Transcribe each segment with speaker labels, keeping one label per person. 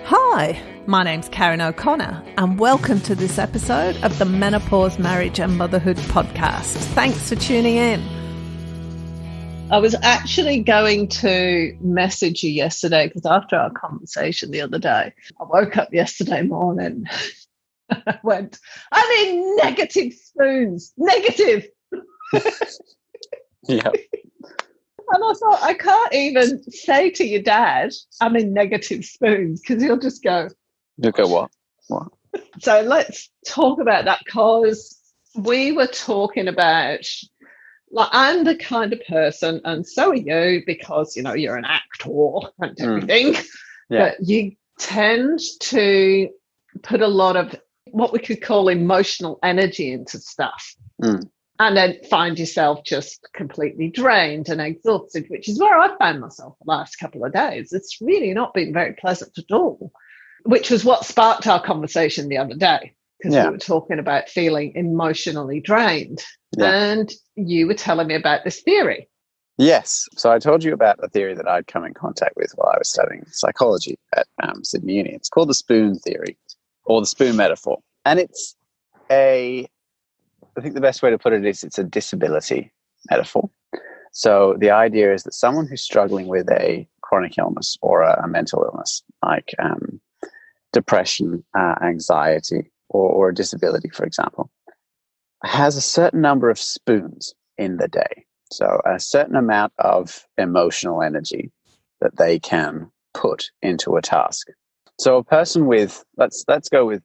Speaker 1: Hi, my name's Karen O'Connor, and welcome to this episode of the Menopause, Marriage and Motherhood podcast. Thanks for tuning in. I was actually going to message you yesterday because after our conversation the other day, I woke up yesterday morning and I went, I need negative spoons, negative.
Speaker 2: Yeah.
Speaker 1: And I thought, I can't even say to your dad, I'm in negative spoons, because he'll just go.
Speaker 2: You'll go, what? What?
Speaker 1: So let's talk about that, because we were talking about, like, I'm the kind of person, and so are you, because, you know, you're an actor and everything, but you tend to put a lot of what we could call emotional energy into stuff. And then find yourself just completely drained and exhausted, which is where I found myself the last couple of days. It's really not been very pleasant at all, which was what sparked our conversation the other day, because we were talking about feeling emotionally drained. And you were telling me about this theory.
Speaker 2: Yes. So I told you about a theory that I'd come in contact with while I was studying psychology at Sydney Uni. It's called the spoon theory, or the spoon metaphor. And it's I think the best way to put it is it's a disability metaphor. So the idea is that someone who's struggling with a chronic illness or a mental illness, like depression, anxiety, or a disability, for example, has a certain number of spoons in the day. So a certain amount of emotional energy that they can put into a task. So a person with, let's go with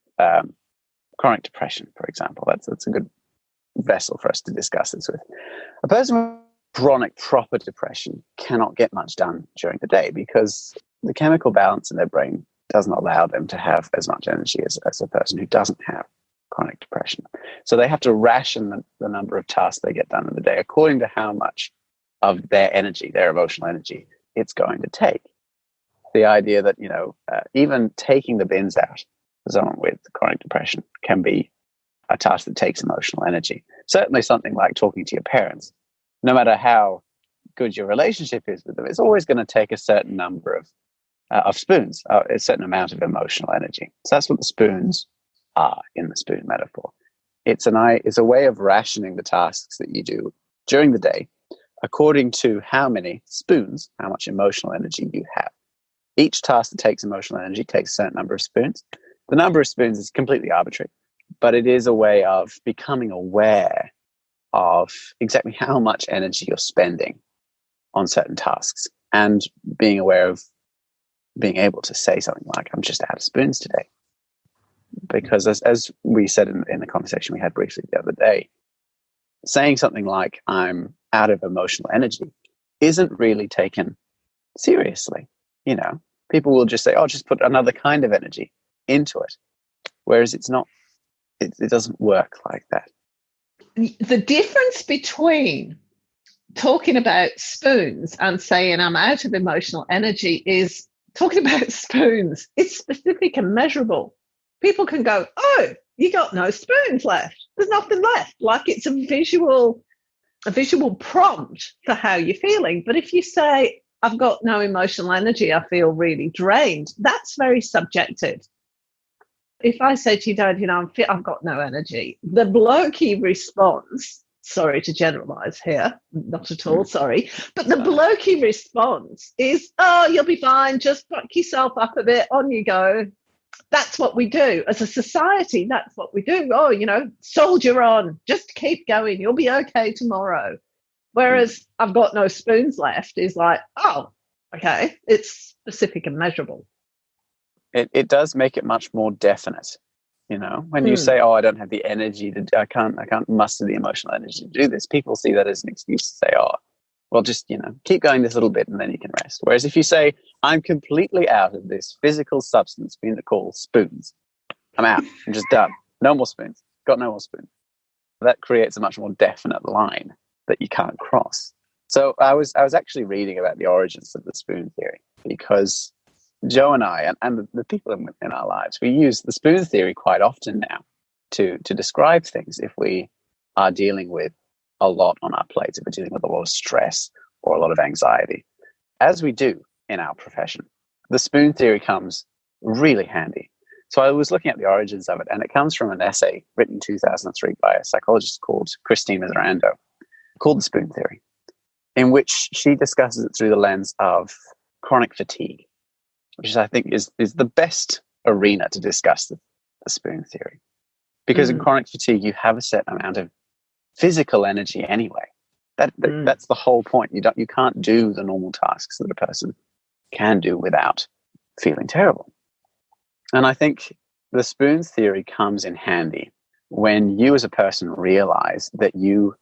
Speaker 2: chronic depression, for example. That's a good vessel for us to discuss this with. A person with chronic proper depression cannot get much done during the day because the chemical balance in their brain doesn't allow them to have as much energy as a person who doesn't have chronic depression. So they have to ration the number of tasks they get done in the day according to how much of their energy, their emotional energy, it's going to take. The idea that, you know, even taking the bins out for someone with chronic depression can be a task that takes emotional energy. Certainly something like talking to your parents, no matter how good your relationship is with them, it's always going to take a certain number of spoons, a certain amount of emotional energy. So that's what the spoons are in the spoon metaphor. It's a way of rationing the tasks that you do during the day according to how many spoons, how much emotional energy you have. Each task that takes emotional energy takes a certain number of spoons. The number of spoons is completely arbitrary, but it is a way of becoming aware of exactly how much energy you're spending on certain tasks and being aware of being able to say something like, I'm just out of spoons today. Because as we said in the conversation we had briefly the other day, saying something like, I'm out of emotional energy isn't really taken seriously. You know, people will just say, oh, just put another kind of energy into it. Whereas it's not. It doesn't work like that.
Speaker 1: The difference between talking about spoons and saying I'm out of emotional energy is talking about spoons. It's specific and measurable. People can go, oh, you got no spoons left. There's nothing left. Like it's a visual prompt for how you're feeling. But if you say, I've got no emotional energy, I feel really drained, that's very subjective. If I say to you, Dad, you know, I've got no energy, the blokey response, sorry to generalise here, not at all, sorry, but the blokey response is, oh, you'll be fine, just buck yourself up a bit, on you go. That's what we do. As a society, that's what we do. Oh, you know, soldier on, just keep going, you'll be okay tomorrow. Whereas I've got no spoons left is like, oh, okay, it's specific and measurable.
Speaker 2: It does make it much more definite, you know. When you say, "Oh, I don't have the energy I can't muster the emotional energy to do this," people see that as an excuse to say, "Oh, well, just keep going this little bit and then you can rest." Whereas if you say, "I'm completely out of this physical substance we call spoons. I'm out. I'm just done. No more spoons. Got no more spoons." That creates a much more definite line that you can't cross. So I was actually reading about the origins of the spoon theory because Joe and I, and the people in our lives, we use the spoon theory quite often now to describe things if we are dealing with a lot on our plates, if we're dealing with a lot of stress or a lot of anxiety, as we do in our profession. The spoon theory comes really handy. So I was looking at the origins of it, and it comes from an essay written in 2003 by a psychologist called Christine Miserando, called The Spoon Theory, in which she discusses it through the lens of chronic fatigue, which I think is the best arena to discuss the spoon theory. Because in chronic fatigue, you have a set amount of physical energy anyway. That's the whole point. You can't do the normal tasks that a person can do without feeling terrible. And I think the spoon theory comes in handy when you as a person realize that you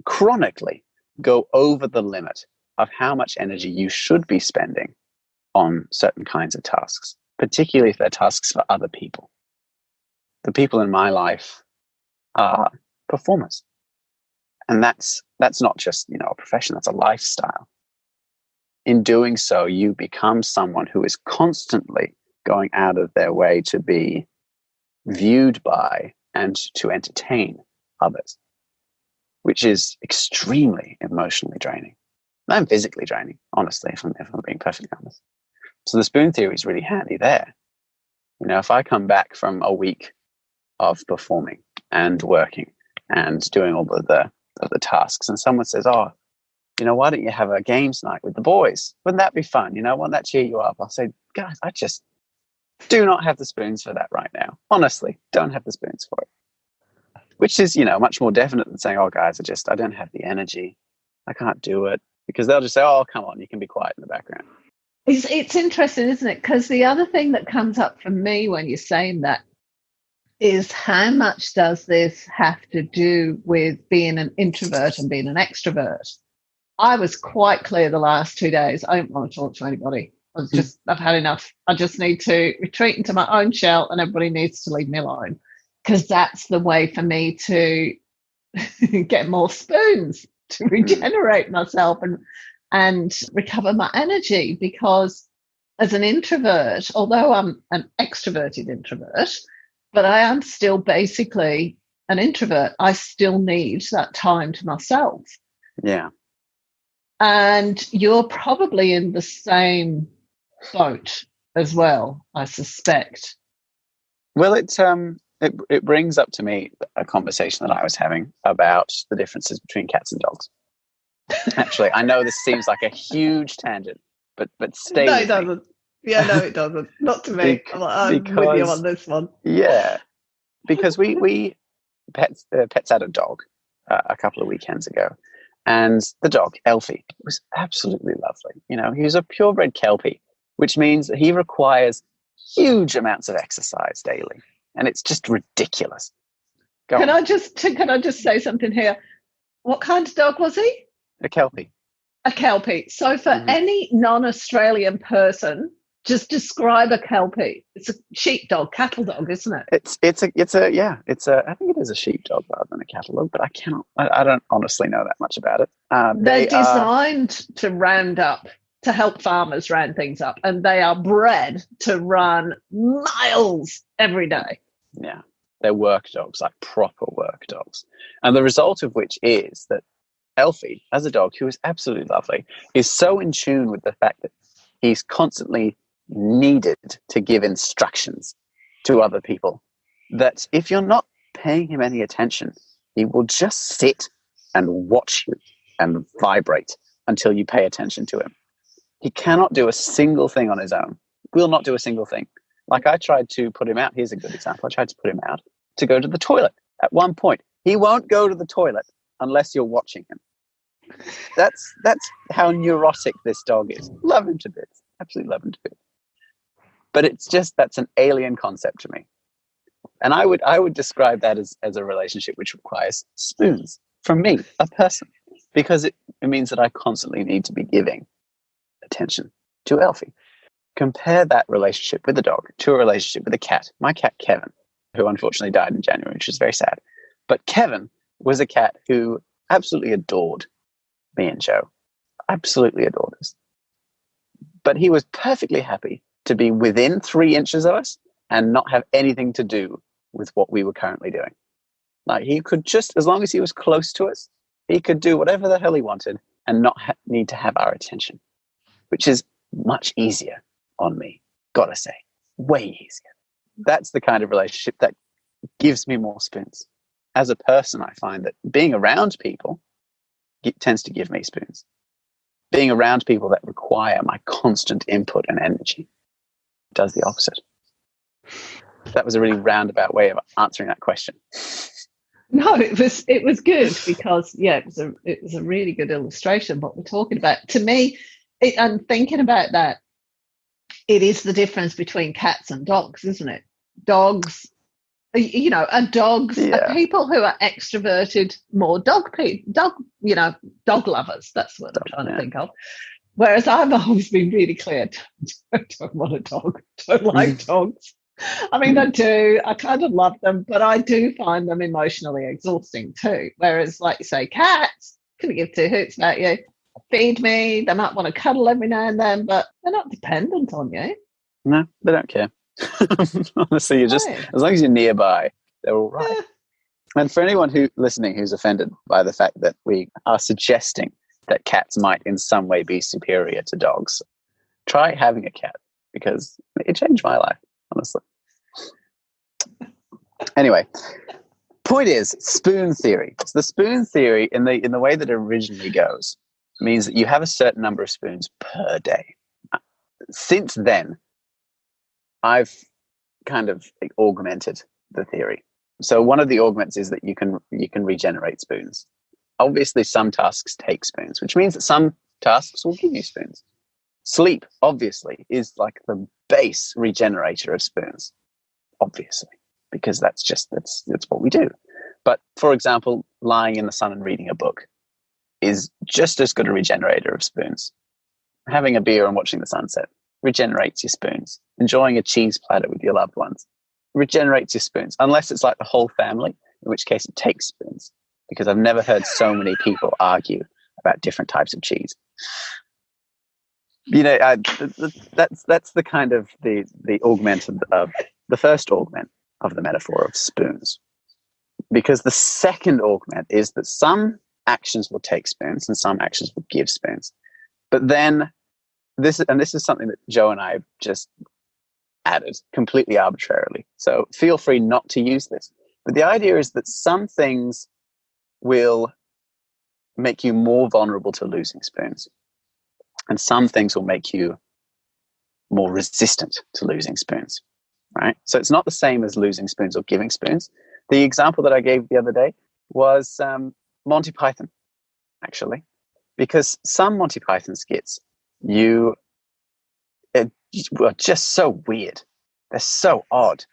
Speaker 2: chronically go over the limit of how much energy you should be spending on certain kinds of tasks, particularly if they're tasks for other people. The people in my life are performers. And that's not just, a profession, that's a lifestyle. In doing so, you become someone who is constantly going out of their way to be viewed by and to entertain others, which is extremely emotionally draining and physically draining, honestly, if I'm being perfectly honest. So the spoon theory is really handy there. If I come back from a week of performing and working and doing all of the tasks, and someone says, "Oh, why don't you have a games night with the boys? Wouldn't that be fun? Wouldn't that cheer you up?" I'll say, "Guys, I just do not have the spoons for that right now. Honestly, don't have the spoons for it." Which is, much more definite than saying, "Oh, guys, I don't have the energy. I can't do it." Because they'll just say, "Oh, come on, you can be quiet in the background."
Speaker 1: It's interesting, isn't it? Because the other thing that comes up for me when you're saying that is how much does this have to do with being an introvert and being an extrovert? I was quite clear the last 2 days. I don't want to talk to anybody. I've had enough. I just need to retreat into my own shell, and everybody needs to leave me alone, because that's the way for me to get more spoons, to regenerate myself and recover my energy. Because as an introvert, although I'm an extroverted introvert, but I am still basically an introvert, I still need that time to myself.
Speaker 2: Yeah.
Speaker 1: And you're probably in the same boat as well, I suspect.
Speaker 2: Well, it brings up to me a conversation that I was having about the differences between cats and dogs. Actually, I know this seems like a huge tangent, but stay
Speaker 1: No,
Speaker 2: with
Speaker 1: it doesn't. Yeah, no, it doesn't. Not to me. I'm with you on this one.
Speaker 2: Yeah, because we pets had a dog a couple of weekends ago, and the dog Elfie was absolutely lovely. He was a purebred Kelpie, which means that he requires huge amounts of exercise daily, and it's just ridiculous.
Speaker 1: Can I just say something here? What kind of dog was he?
Speaker 2: A Kelpie.
Speaker 1: A Kelpie. So for any non-Australian person, just describe a Kelpie. It's a sheepdog, cattle dog, isn't it?
Speaker 2: I think it is a sheepdog rather than a cattle dog, but I don't honestly know that much about it.
Speaker 1: They're designed to help farmers round things up, and they are bred to run miles every day.
Speaker 2: Yeah, they're work dogs, like proper work dogs. And the result of which is that Elfie, as a dog who is absolutely lovely, is so in tune with the fact that he's constantly needed to give instructions to other people that if you're not paying him any attention, he will just sit and watch you and vibrate until you pay attention to him. He cannot do a single thing on his own. Will not do a single thing. Like I tried to put him out. Here's a good example. I tried to put him out to go to the toilet. At one point, he won't go to the toilet unless you're watching him. That's how neurotic this dog is. Love him to bits. Absolutely love him to bits. But that's an alien concept to me. And I would describe that as a relationship which requires spoons from me, a person, because it means that I constantly need to be giving attention to Elfie. Compare that relationship with the dog to a relationship with a cat. My cat, Kevin, who unfortunately died in January, which is very sad. But Kevin was a cat who absolutely adored me and Joe. Absolutely adored us. But he was perfectly happy to be within 3 inches of us and not have anything to do with what we were currently doing. Like he could just, as long as he was close to us, he could do whatever the hell he wanted and not need to have our attention, which is much easier on me. gotta say, way easier. That's the kind of relationship that gives me more spoons. As a person, I find that being around people tends to give me spoons. Being around people that require my constant input and energy does the opposite. That was a really roundabout way of answering that question.
Speaker 1: No, it was good because it was a really good illustration of what we're talking about. To me, I'm thinking about that. It is the difference between cats and dogs, isn't it? Dogs, and dogs are people who are extroverted, more dog lovers. That's what I'm trying to think of. Whereas I've always been really clear, I don't want a dog, don't like dogs. I mean, I do. I kind of love them, but I do find them emotionally exhausting too. Whereas, like you say, cats couldn't give two hoots about you. Feed me. They might want to cuddle every now and then, but they're not dependent on you.
Speaker 2: No, they don't care. Honestly, you're just, as long as you're nearby, they're all right. And for anyone listening who's offended by the fact that we are suggesting that cats might in some way be superior to dogs, try having a cat, because it changed my life, honestly. Anyway, point is spoon theory. So the spoon theory, in the way that it originally goes, means that you have a certain number of spoons per day. Since then, I've kind of augmented the theory. So one of the augments is that you can regenerate spoons. Obviously, some tasks take spoons, which means that some tasks will give you spoons. Sleep, obviously, is like the base regenerator of spoons, obviously, because that's what we do. But for example, lying in the sun and reading a book is just as good a regenerator of spoons. Having a beer and watching the sunset regenerates your spoons. Enjoying a cheese platter with your loved ones regenerates your spoons, unless it's like the whole family, in which case it takes spoons, because I've never heard so many people argue about different types of cheese. That's the kind of the augment of the first augment of the metaphor of spoons. Because the second augment is that some actions will take spoons and some actions will give spoons. But then this is something that Joe and I have just added completely arbitrarily. So feel free not to use this. But the idea is that some things will make you more vulnerable to losing spoons. And some things will make you more resistant to losing spoons, right? So it's not the same as losing spoons or giving spoons. The example that I gave the other day was Monty Python, actually. Because some Monty Python skits, were just so weird. They're so odd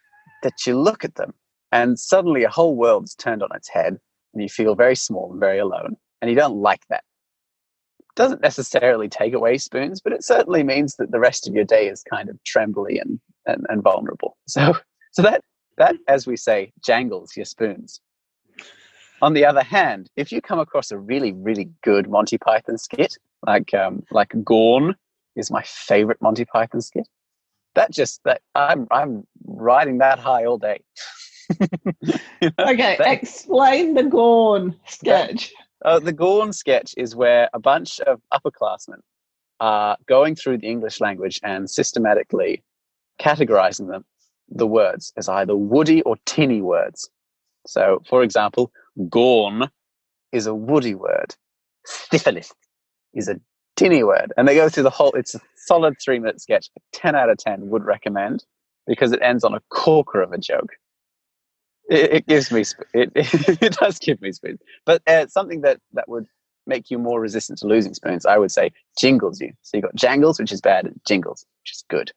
Speaker 2: that you look at them and suddenly a whole world is turned on its head and you feel very small and very alone, and you don't like that. It doesn't necessarily take away spoons, but it certainly means that the rest of your day is kind of trembly and vulnerable. So that, as we say, jangles your spoons. On the other hand, if you come across a really, really good Monty Python skit, like Gorn is my favorite Monty Python skit, I'm riding that high all day.
Speaker 1: Okay, explain the Gorn sketch.
Speaker 2: The Gorn sketch is where a bunch of upperclassmen are going through the English language and systematically categorizing the words as either woody or tinny words. So, for example, Gorn is a woody word. Syphilis is a tinny word. And they go through the whole, it's a solid 3-minute sketch. 10 out of 10 would recommend, because it ends on a corker of a joke. It gives me, it does give me spoons. But something that would make you more resistant to losing spoons, I would say, jingles you. So you've got jangles, which is bad, and jingles, which is good.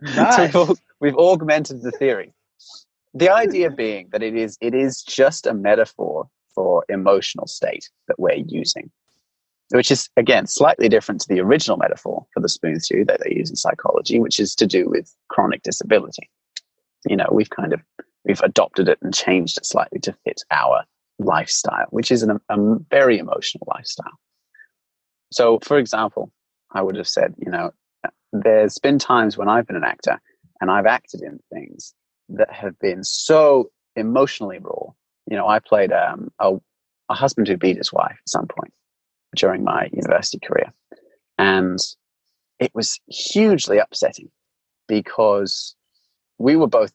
Speaker 1: Nice.
Speaker 2: So we've augmented the theory. The idea being that it is just a metaphor for emotional state that we're using, which is, again, slightly different to the original metaphor for the spoon theory that they use in psychology, which is to do with chronic disability. We've adopted it and changed it slightly to fit our lifestyle, which is a very emotional lifestyle. So, for example, I would have said, there's been times when I've been an actor and I've acted in things that have been so emotionally raw. I played a husband who beat his wife at some point during my university career. And it was hugely upsetting because we were both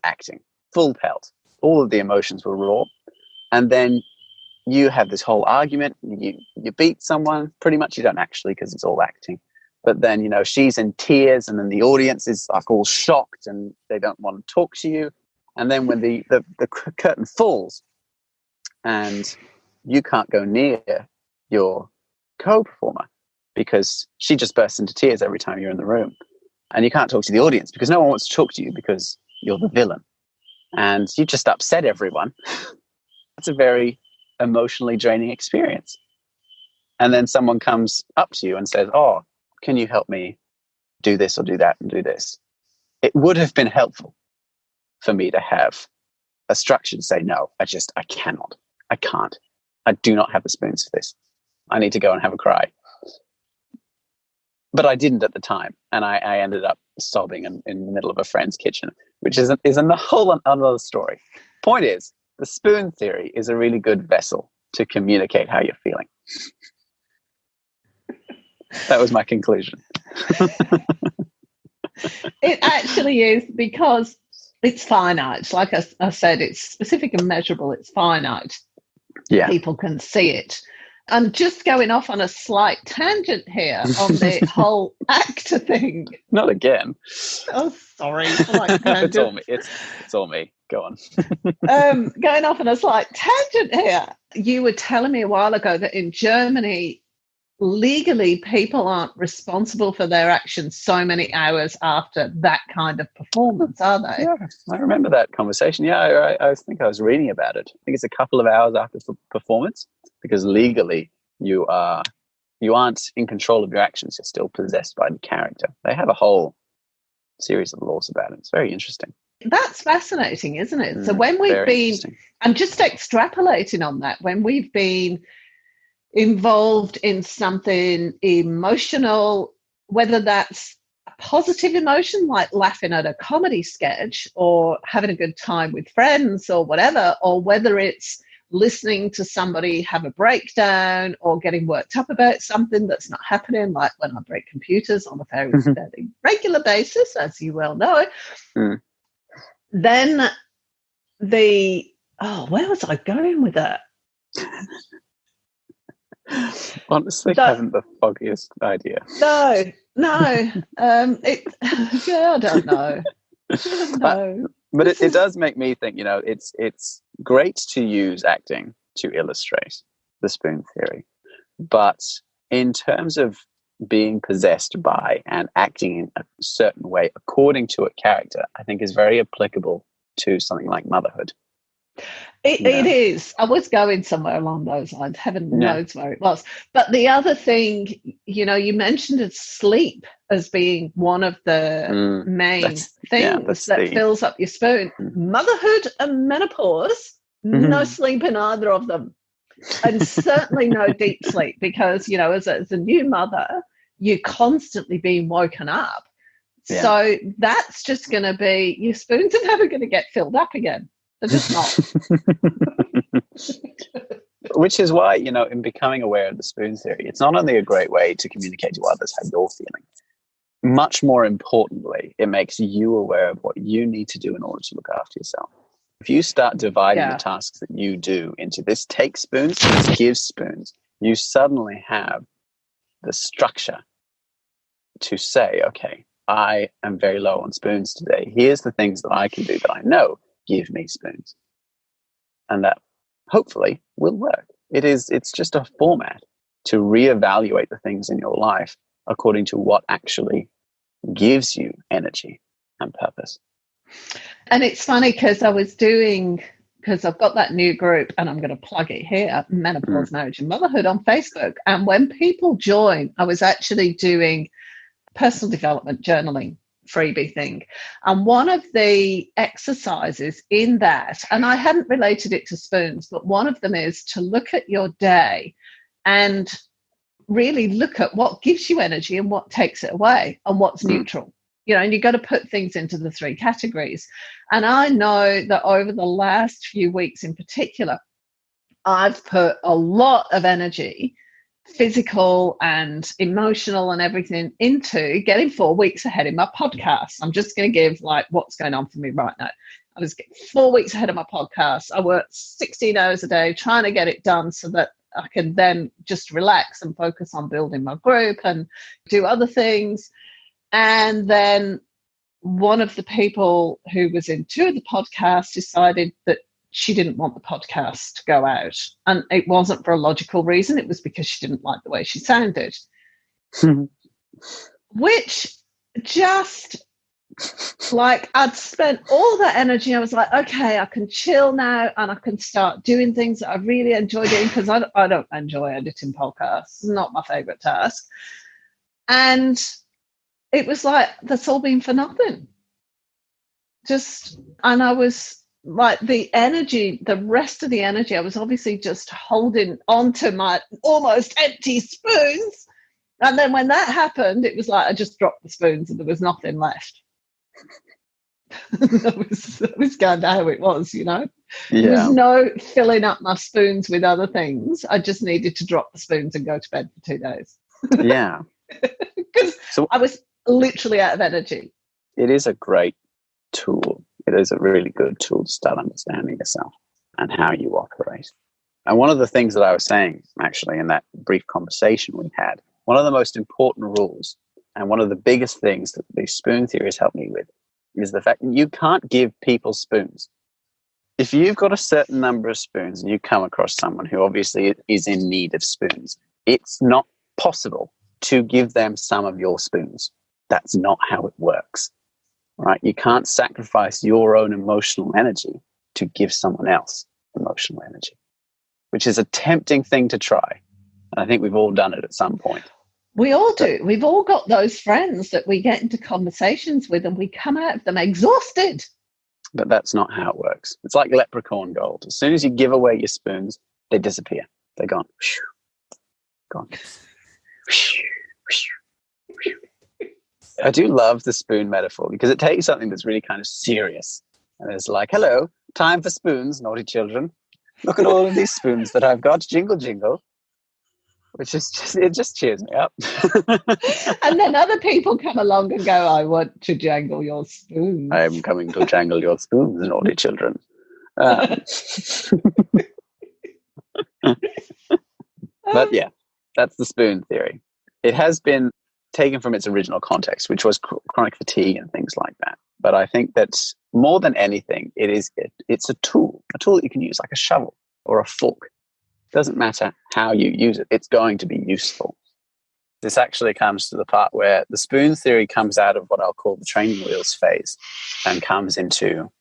Speaker 2: acting full pelt. All of the emotions were raw. And then you have this whole argument. You beat someone. Pretty much you don't actually, because it's all acting. But then, you know, she's in tears, and then the audience is like all shocked and they don't want to talk to you. And then when the curtain falls and you can't go near your co-performer because she just bursts into tears every time you're in the room, and you can't talk to the audience because no one wants to talk to you because you're the villain, and you just upset everyone. It's a very emotionally draining experience. And then someone comes up to you and says, "Oh, can you help me do this or do that and do this?" It would have been helpful for me to have a structure to say, "No, I cannot. I can't. I do not have the spoons for this. I need to go and have a cry." But I didn't at the time. And I ended up sobbing in the middle of a friend's kitchen, which is a whole another story. Point is, the spoon theory is a really good vessel to communicate how you're feeling. That was my conclusion.
Speaker 1: It actually is, because it's finite. Like I said, it's specific and measurable. It's finite.
Speaker 2: Yeah.
Speaker 1: People can see it. I'm just going off on a slight tangent here on the whole actor thing.
Speaker 2: Not again.
Speaker 1: Oh, sorry. It's
Speaker 2: all me. It's all me. Go on.
Speaker 1: Going off on a slight tangent here. You were telling me a while ago that in Germany, legally, people aren't responsible for their actions so many hours after that kind of performance, are they?
Speaker 2: Yeah, I remember that conversation. Yeah, I think I was reading about it. I think it's a couple of hours after performance, because legally you aren't in control of your actions. You're still possessed by the character. They have a whole series of laws about it. It's very interesting.
Speaker 1: That's fascinating, isn't it? So when we've been, I'm just extrapolating on that, when we've been involved in something emotional, whether that's a positive emotion like laughing at a comedy sketch or having a good time with friends or whatever, or whether it's listening to somebody have a breakdown or getting worked up about something that's not happening, like when I break computers on a very regular basis, as you well know, then where was I going with that?
Speaker 2: Honestly, haven't the foggiest idea.
Speaker 1: No. I don't know.
Speaker 2: But it does make me think, you know, it's great to use acting to illustrate the spoon theory. But in terms of being possessed by and acting in a certain way according to a character, I think is very applicable to something like motherhood.
Speaker 1: It is. I was going somewhere along those lines. Heaven knows where it was. But the other thing, you know, you mentioned sleep as being one of the main things that fills up your spoon. Motherhood and menopause, no sleep in either of them. And certainly no deep sleep, because, you know, as a new mother, you're constantly being woken up. Yeah. So that's just going to be, your spoons are never going to get filled up again. They're just not.
Speaker 2: Which is why, you know, in becoming aware of the spoon theory, it's not only a great way to communicate to others how you're feeling. Much more importantly, it makes you aware of what you need to do in order to look after yourself. If you start dividing the tasks that you do into this takes spoons, this gives spoons, you suddenly have the structure to say, okay, I am very low on spoons today. Here's the things that I can do that I know give me spoons. And that hopefully will work. It's just a format to reevaluate the things in your life according to what actually gives you energy and purpose.
Speaker 1: And it's funny because I've got that new group, and I'm going to plug it here, Menopause, Marriage and Motherhood, on Facebook. And when people join, I was actually doing personal development journaling freebie thing. And one of the exercises in that, and I hadn't related it to spoons, but one of them is to look at your day and really look at what gives you energy and what takes it away and what's neutral. You know, and you've got to put things into the three categories. And I know that over the last few weeks in particular, I've put a lot of energy physical and emotional and everything into getting 4 weeks ahead in my podcast. I'm just going to give like what's going on for me right now. I was 4 weeks ahead of my podcast. I worked 16 hours a day trying to get it done so that I can then just relax and focus on building my group and do other things. And then one of the people who was in two of the podcasts decided that she didn't want the podcast to go out. And it wasn't for a logical reason. It was because she didn't like the way she sounded. Which just, like, I'd spent all that energy. I was like, okay, I can chill now and I can start doing things that I really enjoy doing, because I don't enjoy editing podcasts. It's not my favorite task. And it was like, that's all been for nothing. And I was like, the rest of the energy, I was obviously just holding onto my almost empty spoons. And then when that happened, it was like I just dropped the spoons and there was nothing left. that was kind of how it was, you know.
Speaker 2: Yeah.
Speaker 1: There was no filling up my spoons with other things. I just needed to drop the spoons and go to bed for 2 days.
Speaker 2: Yeah.
Speaker 1: Because I was literally out of energy.
Speaker 2: It is a great tool. It is a really good tool to start understanding yourself and how you operate. And one of the things that I was saying, actually, in that brief conversation we had, one of the most important rules and one of the biggest things that the spoon theory has helped me with is the fact that you can't give people spoons. If you've got a certain number of spoons and you come across someone who obviously is in need of spoons, it's not possible to give them some of your spoons. That's not how it works. Right? You can't sacrifice your own emotional energy to give someone else emotional energy, which is a tempting thing to try. And I think we've all done it at some point.
Speaker 1: We all do. We've all got those friends that we get into conversations with and we come out of them exhausted.
Speaker 2: But that's not how it works. It's like leprechaun gold. As soon as you give away your spoons, they disappear. They're gone. Gone. I do love the spoon metaphor because it takes something that's really kind of serious. And it's like, hello, time for spoons, naughty children. Look at all of these spoons that I've got. Jingle, jingle. Which is it just cheers me up.
Speaker 1: And then other people come along and go, I want to jangle your spoons.
Speaker 2: I'm coming to jangle your spoons, naughty children. But yeah, that's the spoon theory. It has been taken from its original context, which was chronic fatigue and things like that. But I think that more than anything, it's a tool that you can use, like a shovel or a fork. It doesn't matter how you use it, it's going to be useful. This actually comes to the part where the spoon theory comes out of what I'll call the training wheels phase and comes into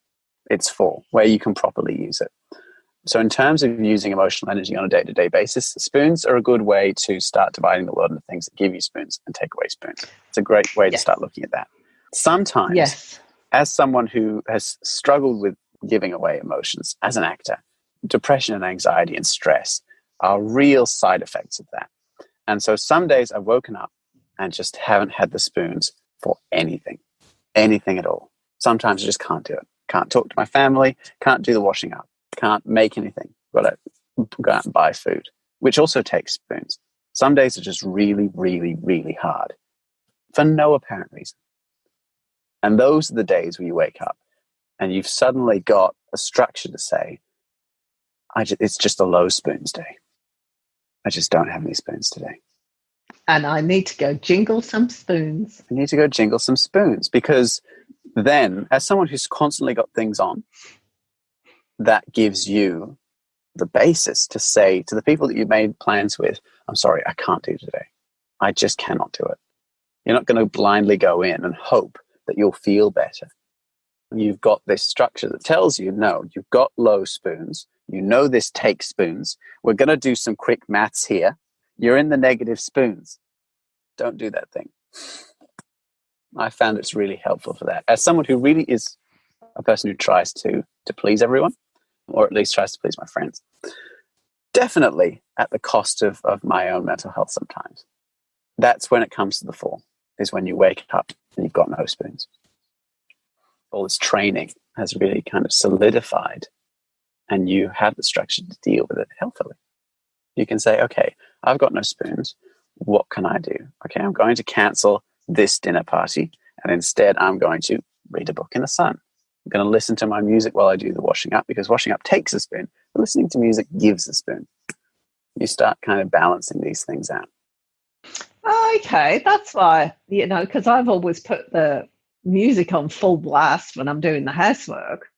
Speaker 2: its fall, where you can properly use it. So in terms of using emotional energy on a day-to-day basis, spoons are a good way to start dividing the world into things that give you spoons and take away spoons. It's a great way to start looking at that. Sometimes, as someone who has struggled with giving away emotions as an actor, depression and anxiety and stress are real side effects of that. And so some days I've woken up and just haven't had the spoons for anything at all. Sometimes I just can't do it. Can't talk to my family, can't do the washing up. Can't make anything. Got to go out and buy food, which also takes spoons. Some days are just really, really, really hard for no apparent reason. And those are the days where you wake up and you've suddenly got a structure to say, it's just a low spoons day. I just don't have any spoons today.
Speaker 1: And I need to go jingle some spoons.
Speaker 2: I need to go jingle some spoons, because then, as someone who's constantly got things on, that gives you the basis to say to the people that you've made plans with, I'm sorry, I can't do today. I just cannot do it. You're not going to blindly go in and hope that you'll feel better. You've got this structure that tells you, no, you've got low spoons. You know this takes spoons. We're going to do some quick maths here. You're in the negative spoons. Don't do that thing. I found it's really helpful for that. As someone who really is a person who tries to please everyone, or at least tries to please my friends, definitely at the cost of my own mental health sometimes. That's when it comes to the fall, is when you wake up and you've got no spoons. All this training has really kind of solidified and you have the structure to deal with it healthily. You can say, okay, I've got no spoons. What can I do? Okay, I'm going to cancel this dinner party, and instead I'm going to read a book in the sun. I'm going to listen to my music while I do the washing up, because washing up takes a spoon, but listening to music gives a spoon. You start kind of balancing these things out.
Speaker 1: Okay, that's why, because I've always put the music on full blast when I'm doing the housework.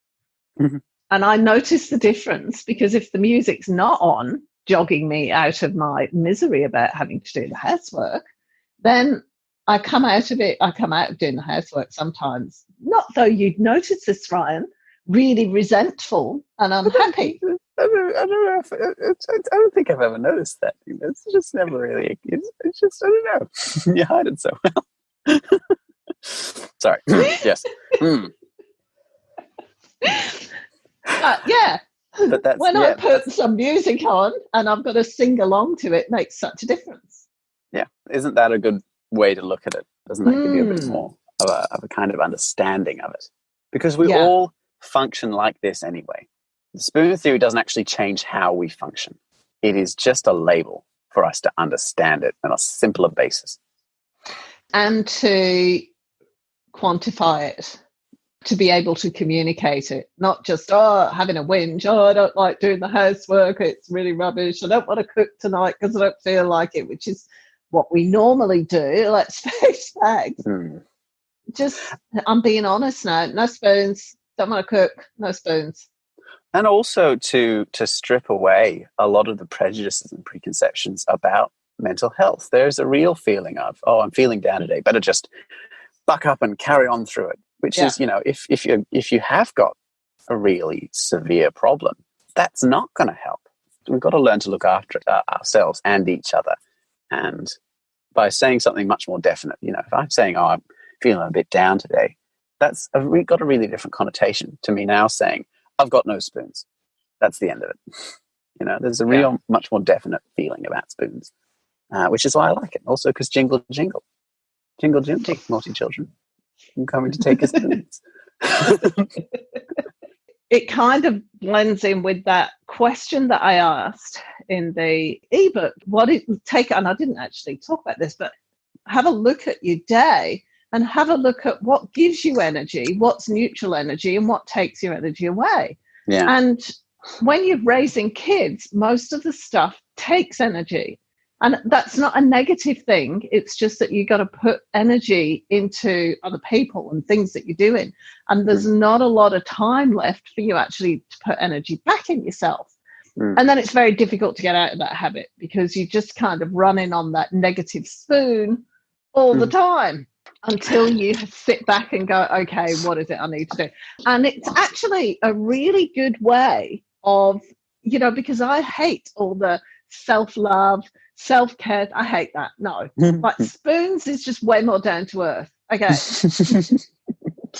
Speaker 2: Mm-hmm.
Speaker 1: And I notice the difference, because if the music's not on, jogging me out of my misery about having to do the housework, then I come out of it. I come out of doing the housework sometimes, not though you'd notice this, Ryan, really resentful and unhappy.
Speaker 2: I don't know. I don't think I've ever noticed that. It's just never really. It's just, I don't know. You hide it so well. Sorry. Yes.
Speaker 1: Yeah.
Speaker 2: But that's
Speaker 1: when I put some music on and I've got to sing along to it, makes such a difference.
Speaker 2: Yeah. Isn't that a good way to look at it? Doesn't that give you a bit more of a kind of understanding of it? Because we all function like this anyway. The spoon theory doesn't actually change how we function. It is just a label for us to understand it on a simpler basis.
Speaker 1: And to quantify it, to be able to communicate it, not just, having a whinge, I don't like doing the housework, it's really rubbish, I don't want to cook tonight because I don't feel like it, which is what we normally do, let's face facts. Just, I'm being honest now, no spoons, don't want to cook, no spoons.
Speaker 2: And also to strip away a lot of the prejudices and preconceptions about mental health. There's a real feeling of, I'm feeling down today, better just buck up and carry on through it, which is, if you have got a really severe problem, that's not going to help. We've got to learn to look after ourselves and each other. And by saying something much more definite, if I'm saying, I'm feeling a bit down today, that's got a really different connotation to me now saying, I've got no spoons. That's the end of it. There's a real, much more definite feeling about spoons, which is why I like it. Also, because jingle, jingle. Jingle, jingle, naughty children. I'm coming to take your spoons.
Speaker 1: It kind of blends in with that question that I asked in the ebook. What it would take, and I didn't actually talk about this, but have a look at your day and have a look at what gives you energy, what's neutral energy, and what takes your energy away.
Speaker 2: Yeah.
Speaker 1: And when you're raising kids, most of the stuff takes energy. And that's not a negative thing. It's just that you got to put energy into other people and things that you're doing. And there's not a lot of time left for you actually to put energy back in yourself. And then it's very difficult to get out of that habit, because you just kind of running on that negative spoon all the time, until you sit back and go, okay, what is it I need to do? And it's actually a really good way of, because I hate all the self-love, self-care. I hate that. No. Like spoons is just way more down to earth. Okay.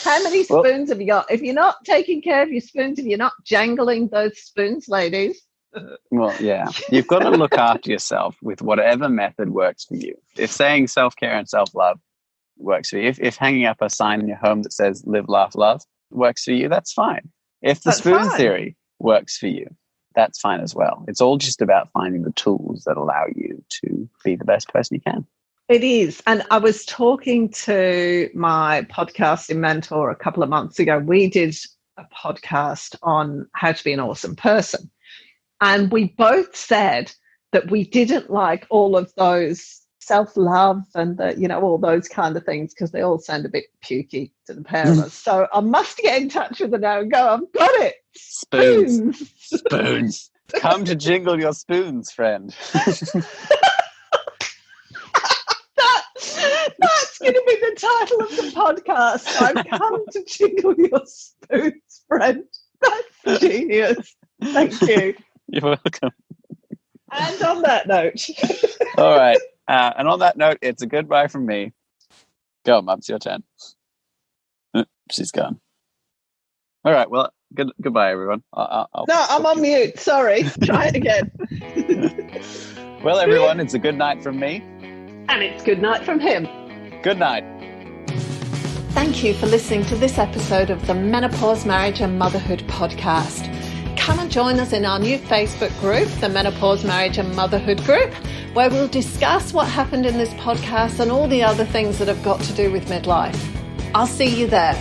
Speaker 1: How many spoons have you got? If you're not taking care of your spoons, if you're not jangling those spoons, ladies.
Speaker 2: Well, yeah. You've got to look after yourself with whatever method works for you. If saying self-care and self-love works for you, if hanging up a sign in your home that says live, laugh, love works for you, that's fine. If the spoon theory works for you, that's fine as well. It's all just about finding the tools that allow you to be the best person you can.
Speaker 1: It is. And I was talking to my podcasting mentor a couple of months ago. We did a podcast on how to be an awesome person. And we both said that we didn't like all of those self-love and all those kind of things, because they all sound a bit pukey to the pair of us. So I must get in touch with her now and go, I've got it.
Speaker 2: Spoons. Spoons. Come to jingle your spoons, friend.
Speaker 1: That's going to be the title of the podcast. I've come to jingle your spoons, friend. That's genius. Thank you.
Speaker 2: You're welcome.
Speaker 1: And on that note.
Speaker 2: All right. And on that note, it's a goodbye from me. Go, Mum, it's your turn. She's gone. All right. Well, goodbye, everyone.
Speaker 1: I'm on mute. Sorry. Try it again.
Speaker 2: Well, everyone, it's a good night from me.
Speaker 1: And it's good night from him.
Speaker 2: Good night.
Speaker 1: Thank you for listening to this episode of the Menopause, Marriage and Motherhood podcast. come and join us in our new Facebook group, the Menopause, Marriage and Motherhood group, where we'll discuss what happened in this podcast and all the other things that have got to do with midlife. I'll see you there.